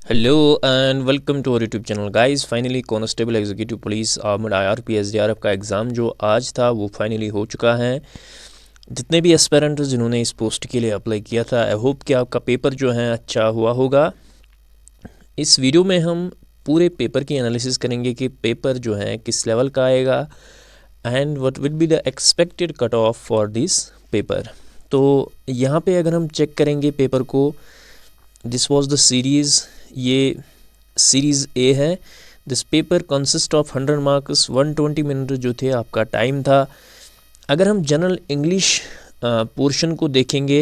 Hello and welcome to our YouTube channel guys. Finally constable executive police armed IRP SDRF का exam जो आज था वो finally हो चुका है। जितने भी एस्पिरेंट्स जिन्होंने इस पोस्ट के लिए अप्लाई किया था, आई होप कि आपका पेपर जो है अच्छा हुआ होगा। इस वीडियो में हम पूरे पेपर की एनालिसिस करेंगे कि पेपर जो है किस लेवल का आएगा and what will be the expected cut off for this paper. तो यहाँ पे अगर हम चेक करेंगे पेपर को, दिस वाज द सीरीज़, ये सीरीज़ ए है। This paper consist of 100 marks, 120 minute जो थे आपका टाइम था। अगर हम जनरल इंग्लिश पोर्शन को देखेंगे,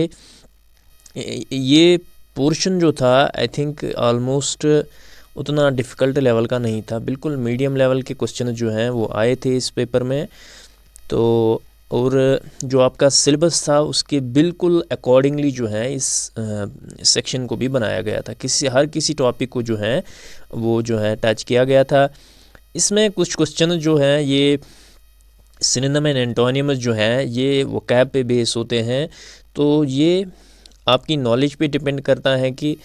ये पोर्शन जो था आई थिंक ऑलमोस्ट उतना डिफ़िकल्ट लेवल का नहीं था, बिल्कुल मीडियम लेवल के क्वेश्चन जो हैं वो आए थे इस पेपर में। तो और जो आपका सिलेबस था उसके बिल्कुल अकॉर्डिंगली जो है इस सेक्शन को भी बनाया गया था। हर किसी टॉपिक को जो है वो जो है टच किया गया था। इसमें कुछ क्वेश्चन जो हैं ये सिनोनिम एंड एंटोनिमस जो है ये वोकैब पे बेस होते हैं। तो ये आपकी नॉलेज पे डिपेंड करता है कि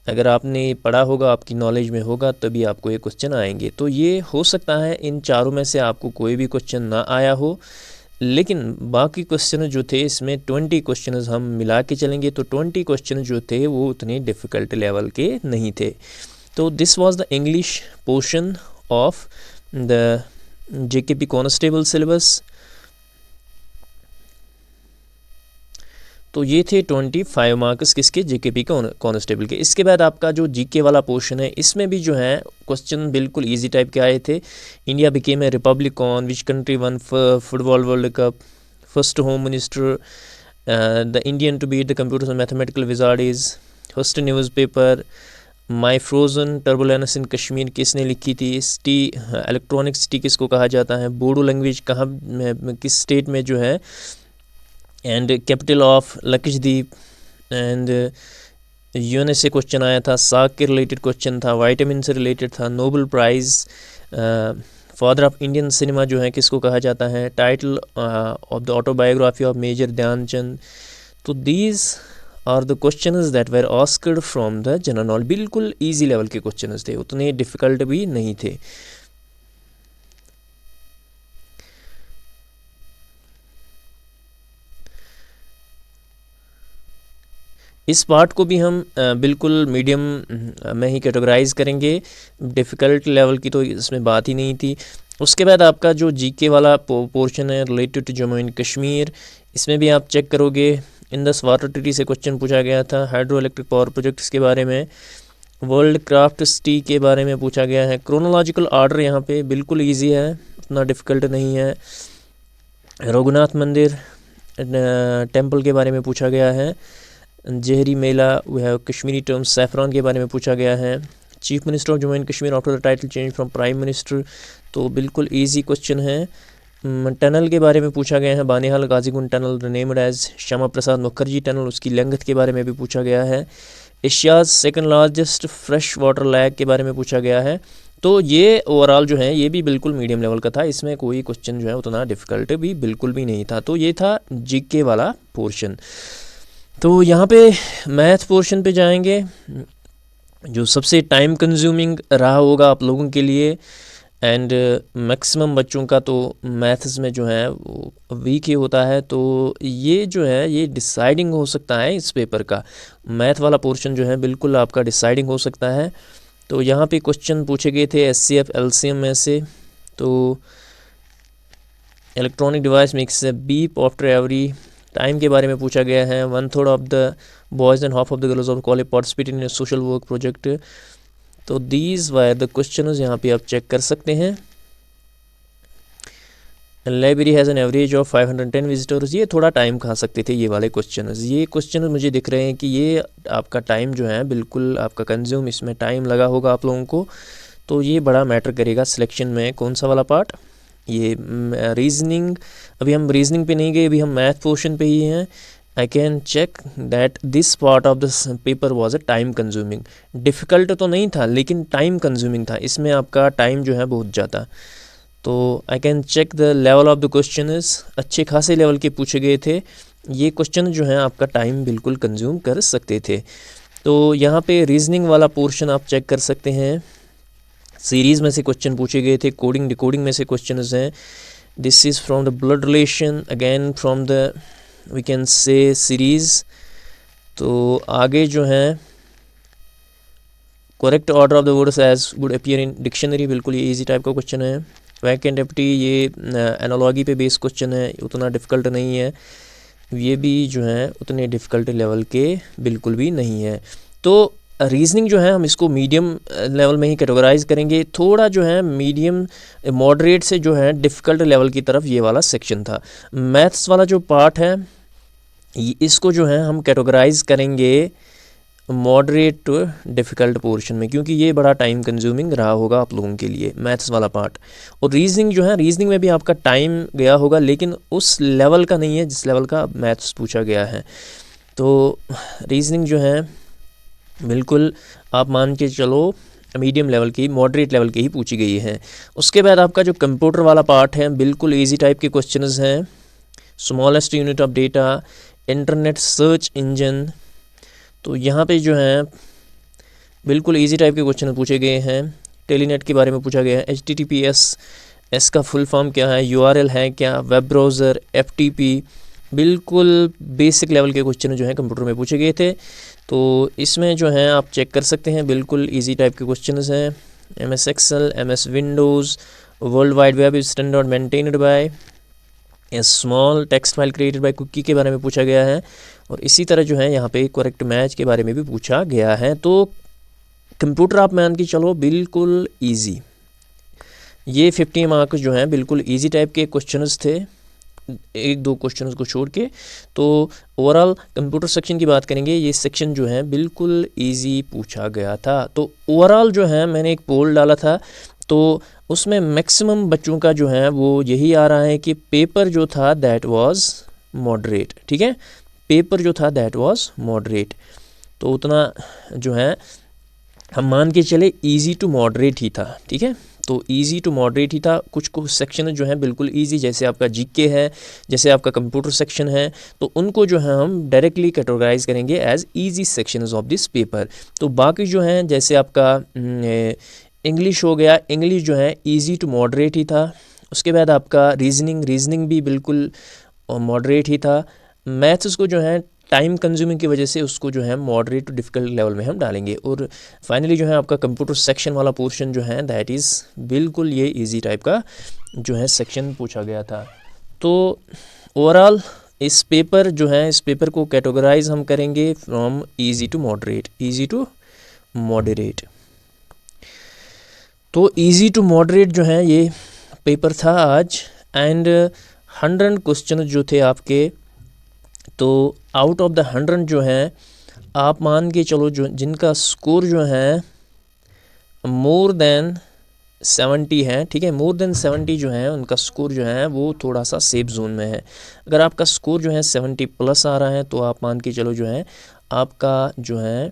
अगर आपने पढ़ा होगा, आपकी नॉलेज में होगा, तभी आपको ये क्वेश्चन आएंगे। तो ये हो सकता है इन चारों में से आपको कोई भी क्वेश्चन ना आया हो, लेकिन बाकी क्वेश्चन जो थे इसमें 20 क्वेश्चन हम मिला के चलेंगे तो 20 क्वेश्चन जो थे वो उतने डिफ़िकल्ट लेवल के नहीं थे। तो this was the English portion of the JKP constable syllabus. तो ये थे 25 मार्क्स किसके, जेकेपी कांस्टेबल के। इसके बाद आपका जो जीके वाला पोर्शन है इसमें भी जो है क्वेश्चन बिल्कुल इजी टाइप के आए थे। India became a republic on which country won football world cup, first home minister, the Indian to beat the computer mathematical wizard is, first newspaper, my frozen turbulence in Kashmir किसने लिखी थी, city electronic city किसको कहा जाता है, Bodo language कहाँ किस state में जो है, and capital of Lakshadweep, and UNA से क्वेश्चन आया था, साग के रिलेटेड क्वेश्चन था, वाइटामिन से रिलेटेड था, Nobel prize, father of Indian cinema जो है किसको कहा जाता है, title of the autobiography of major Dhyanchand. तो these are the questions that were asked from the general knowledge. बिल्कुल ईजी लेवल के क्वेश्चंस थे, उतने डिफ़िकल्ट भी नहीं थे। इस पार्ट को भी हम बिल्कुल मीडियम में ही कैटेगराइज करेंगे, डिफ़िकल्ट लेवल की तो इसमें बात ही नहीं थी। उसके बाद आपका जो जीके वाला पोर्शन है related to Jammu and Kashmir, इसमें भी आप चेक करोगे, इंडस वाटर ट्रीटी से क्वेश्चन पूछा गया था, हाइड्रो इलेक्ट्रिक पावर प्रोजेक्ट्स के बारे में, वर्ल्ड क्राफ्ट सिटी के बारे में पूछा गया है। क्रोनोलॉजिकल आर्डर यहाँ पे बिल्कुल ईजी है, उतना डिफ़िकल्ट नहीं है। रघुनाथ मंदिर टेम्पल के बारे में पूछा गया है। जहरी मेला वह कश्मीरी टर्म सैफरॉन के बारे में पूछा गया है। Chief minister of Jammu and Kashmir after the title change from prime minister, तो बिल्कुल इजी क्वेश्चन है। टनल के बारे में पूछा गया है, Banihal Qazigund tunnel named as Shyama Prasad Mukherjee tunnel, उसकी लेंथ के बारे में भी पूछा गया है। Asia's second largest fresh water lake के बारे में पूछा गया है। तो ये ओवरऑल जो है ये भी बिल्कुल मीडियम लेवल का था, इसमें कोई क्वेश्चन जो है उतना डिफ़िकल्ट भी बिल्कुल भी नहीं था। तो ये था जीके वाला पोर्शन। तो यहाँ पे मैथ पोर्शन पे जाएंगे, जो सबसे टाइम कंज्यूमिंग रहा होगा आप लोगों के लिए, एंड मैक्सिमम बच्चों का तो मैथ्स में जो है वो वीक ही होता है। तो ये जो है ये डिसाइडिंग हो सकता है इस पेपर का। मैथ वाला पोर्शन जो है बिल्कुल आपका डिसाइडिंग हो सकता है। तो यहाँ पे क्वेश्चन पूछे गए थे एचसीएफ एलसीएम में से। तो electronic device makes a beep after every, time के बारे में पूछा गया है। 1/3 of the boys and half of the girls of college participate in social work project. तो दीज वायर द क्वेश्चंस, यहाँ पे आप चेक कर सकते हैं। Library has an average of 510 visitors, ये थोड़ा टाइम खा सकते थे ये वाले क्वेश्चंस। ये क्वेश्चन मुझे दिख रहे हैं कि ये आपका टाइम जो है बिल्कुल आपका कंज्यूम, इसमें टाइम लगा होगा आप लोगों को। तो ये बड़ा मैटर करेगा सिलेक्शन में कौन सा वाला पार्ट। ये रीजनिंग, अभी हम रीजनिंग पे नहीं गए, अभी हम मैथ पोर्शन पे ही हैं। I can check that this part of this paper was a time consuming. Difficult तो नहीं था लेकिन टाइम कंज्यूमिंग था, इसमें आपका टाइम जो है बहुत ज़्यादा। तो I can check the level of the question is, अच्छे खासे लेवल के पूछे गए थे। ये क्वेश्चन जो है आपका टाइम बिल्कुल कंज्यूम कर सकते थे। तो यहाँ पे रीजनिंग वाला पोर्शन आप चेक कर सकते हैं, सीरीज़ में से क्वेश्चन पूछे गए थे, कोडिंग डिकोडिंग में से क्वेश्चन हैं। This is from the blood relation, again from the we can say series. तो आगे जो है correct order of the words as would appear in dictionary, बिल्कुल ये इजी टाइप का क्वेश्चन है। वैकेंट एप्टी ये एनालॉजी पे बेस्ड क्वेश्चन है, उतना डिफ़िकल्ट नहीं है, ये भी जो है उतने डिफ़िकल्ट लेवल के बिल्कुल भी नहीं है। तो रीजनिंग जो है हम इसको मीडियम लेवल में ही कैटेगराइज करेंगे, थोड़ा जो है मीडियम मॉडरेट से जो है डिफ़िकल्ट लेवल की तरफ ये वाला सेक्शन था। मैथ्स वाला जो पार्ट है इसको जो है हम कैटेगराइज करेंगे मॉडरेट टू डिफ़िकल्ट पोर्शन में, क्योंकि ये बड़ा टाइम कंज्यूमिंग रहा होगा आप लोगों के लिए मैथ्स वाला पार्ट। और रीजनिंग जो है, रीजनिंग में भी आपका टाइम गया होगा, लेकिन उस लेवल का नहीं है जिस लेवल का मैथ्स पूछा गया है। तो रीजनिंग जो है बिल्कुल आप मान के चलो मीडियम लेवल की, मॉडरेट लेवल की ही पूछी गई है। उसके बाद आपका जो कंप्यूटर वाला पार्ट है बिल्कुल ईजी टाइप के क्वेश्चंस हैं। Smallest unit of data, internet search engine, तो यहाँ पे जो है बिल्कुल इजी टाइप के क्वेश्चन पूछे गए हैं। टेलीनेट के बारे में पूछा गया है, HTTPS का फुल फॉर्म क्या है, URL है क्या, वेब ब्राउज़र, FTP, बिल्कुल बेसिक लेवल के क्वेश्चन जो हैं कंप्यूटर में पूछे गए थे। तो इसमें जो है आप चेक कर सकते हैं, बिल्कुल इजी टाइप के क्वेश्चन हैं। MS Excel, MS Windows, world wide web standard maintained by, small text file created by cookie के बारे में पूछा गया है। और इसी तरह जो है यहाँ पे करेक्ट मैच के बारे में भी पूछा गया है। तो कंप्यूटर आप मान के चलो बिल्कुल इजी, ये 50 मार्क्स जो हैं बिल्कुल इजी टाइप के क्वेश्चंस थे, एक दो क्वेश्चंस को छोड़ के। तो ओवरऑल कंप्यूटर सेक्शन की बात करेंगे, ये सेक्शन जो है बिल्कुल इजी पूछा गया था। तो ओवरऑल जो है मैंने एक पोल डाला था, तो उसमें मैक्सिमम बच्चों का जो है वो यही आ रहा है कि पेपर जो था दैट वाज मॉडरेट। ठीक है, पेपर जो था दैट वाज मॉडरेट, तो उतना जो है हम मान के चले इजी टू मॉडरेट ही था। ठीक है, तो इजी टू मॉडरेट ही था। कुछ सेक्शन जो है बिल्कुल इजी, जैसे आपका जीके है, जैसे आपका कंप्यूटर सेक्शन है, तो उनको जो है हम डायरेक्टली कैटेगराइज करेंगे as easy sections of this paper. तो बाकी जो हैं जैसे आपका इंग्लिश हो गया, इंग्लिश जो है इजी टू मॉडरेट ही था। उसके बाद आपका रीजनिंग भी बिल्कुल मॉडरेट ही था। मैथ्स को जो है टाइम कंज्यूमिंग की वजह से उसको जो है मॉडरेट टू डिफ़िकल्ट लेवल में हम डालेंगे। और फाइनली जो है आपका कंप्यूटर सेक्शन वाला पोर्शन जो है दैट इज़ बिल्कुल ये इजी टाइप का जो है सेक्शन पूछा गया था। तो ओवरऑल इस पेपर जो है, इस पेपर को कैटेगराइज हम करेंगे from easy to moderate, easy to moderate. तो इजी टू मॉडरेट जो है ये पेपर था आज। एंड 100 क्वेश्चन जो थे आपके, तो आउट ऑफ द 100 जो है आप मान के चलो जो जिनका स्कोर जो है मोर देन 70 है, ठीक है, मोर देन 70 जो है उनका स्कोर जो है वो थोड़ा सा सेफ जोन में है। अगर आपका स्कोर जो है 70 प्लस आ रहा है तो आप मान के चलो जो है आपका जो है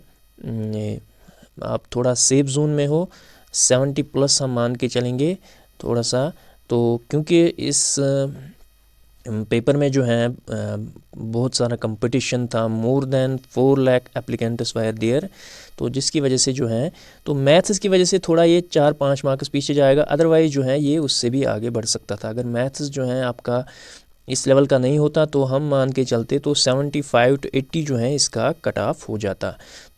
आप थोड़ा सेफ जोन में हो। 70 प्लस हम मान के चलेंगे थोड़ा सा, तो क्योंकि इस पेपर में जो है बहुत सारा कंपटीशन था, more than 4 lakh applicants were there, तो जिसकी वजह से जो है तो मैथ्स की वजह से थोड़ा ये 4-5 मार्क्स पीछे जाएगा। अदरवाइज जो है ये उससे भी आगे बढ़ सकता था। अगर मैथ्स जो है आपका इस लेवल का नहीं होता तो हम मान के चलते तो 75 to 80 जो है इसका कट ऑफ हो जाता।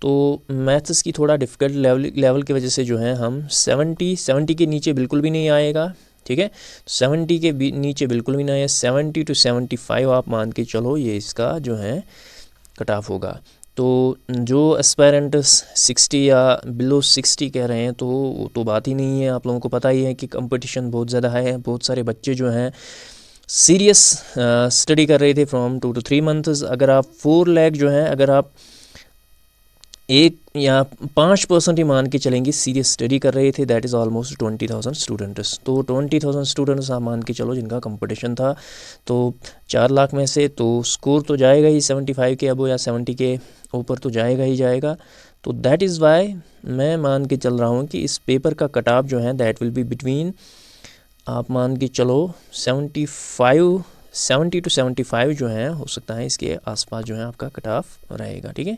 तो मैथ्स की थोड़ा डिफ़िकल्ट लेवल की वजह से जो है हम 70 के नीचे बिल्कुल भी नहीं आएगा। ठीक है, 70 के नीचे बिल्कुल भी नहीं है, 70 to 75 आप मान के चलो ये इसका जो है कट ऑफ होगा। तो जो एस्पायरेंट 60 या बिलो 60 कह रहे हैं तो बात ही नहीं है। आप लोगों को पता ही है कि कंपटीशन बहुत ज़्यादा है। बहुत सारे बच्चे जो हैं सीरियस स्टडी कर रहे थे फ्रॉम 2 to 3 मंथ्स। अगर आप 4 लाख जो है, अगर आप 1 या 5% ही मान के चलेंगे सीरियस स्टडी कर रहे थे, दैट इज़ ऑलमोस्ट 20,000 स्टूडेंट्स। तो 20,000 स्टूडेंट्स आप मान के चलो जिनका कंपटीशन था, तो 4 लाख में से तो स्कोर तो जाएगा ही 75 के अबो या 70 के ऊपर तो जाएगा ही जाएगा। तो दैट इज़ वाई मैं मान के चल रहा हूँ कि इस पेपर का कट ऑफ जो है दैट विल बी बिटवीन, आप मान के चलो 75 70 to 75 जो है हो सकता है इसके आसपास जो है आपका कट ऑफ रहेगा, ठीक है।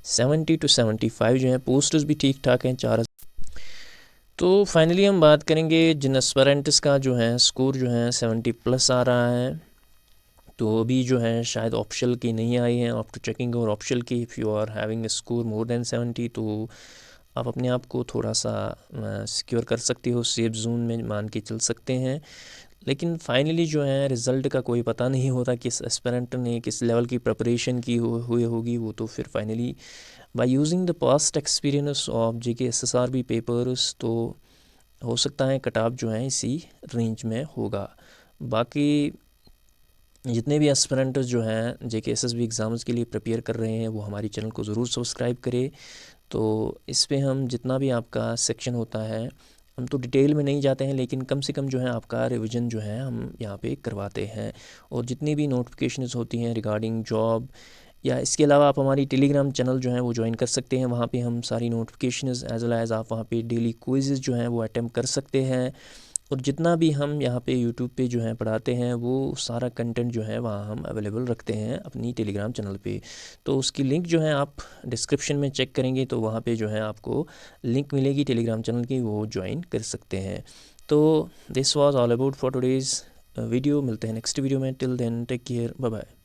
70 to 75 जो है। पोस्टर्स भी ठीक ठाक हैं 4। तो फाइनली हम बात करेंगे जिन एस्पिरेंट्स का जो है स्कोर जो है 70 प्लस आ रहा है, तो अभी जो है शायद ऑप्शनल की नहीं आई है। आफ्टर चेकिंग और ऑप्शनल की if you are having a score more than 70 तो आप अपने आप को थोड़ा सा सिक्योर कर सकते हो, सेफ जोन में मान के चल सकते हैं। लेकिन फाइनली जो है रिज़ल्ट का कोई पता नहीं होता किस एस्पिरेंट ने किस लेवल की प्रिपरेशन की हुई होगी। वो तो फिर finally by using the past experience of JK SSRB papers तो हो सकता है कट ऑफ जो है इसी रेंज में होगा। बाकी जितने भी एस्पिरेंट्स जो हैं JK SSB एग्ज़ाम्स के लिए प्रिपेयर कर रहे हैं वो हमारी चैनल को ज़रूर सब्सक्राइब करें। तो इस पे हम जितना भी आपका सेक्शन होता है हम तो डिटेल में नहीं जाते हैं, लेकिन कम से कम जो है आपका रिवीजन जो है हम यहाँ पे करवाते हैं। और जितनी भी नोटिफिकेशंस होती हैं रिगार्डिंग जॉब या इसके अलावा आप हमारी टेलीग्राम चैनल जो है वो ज्वाइन कर सकते हैं। वहाँ पे हम सारी नोटिफिकेशंस एज वेल एज़ आप वहाँ पे डेली क्विज़ेस जो हैं वो अटेम्प्ट कर सकते हैं। और जितना भी हम यहाँ पे यूट्यूब पे जो है पढ़ाते हैं वो सारा कंटेंट जो है वहाँ हम अवेलेबल रखते हैं अपनी टेलीग्राम चैनल पे। तो उसकी लिंक जो है आप डिस्क्रिप्शन में चेक करेंगे तो वहाँ पे जो है आपको लिंक मिलेगी टेलीग्राम चैनल की, वो ज्वाइन कर सकते हैं। तो this was all about for today's video. मिलते हैं नेक्स्ट वीडियो में। Till then take care, bye bye.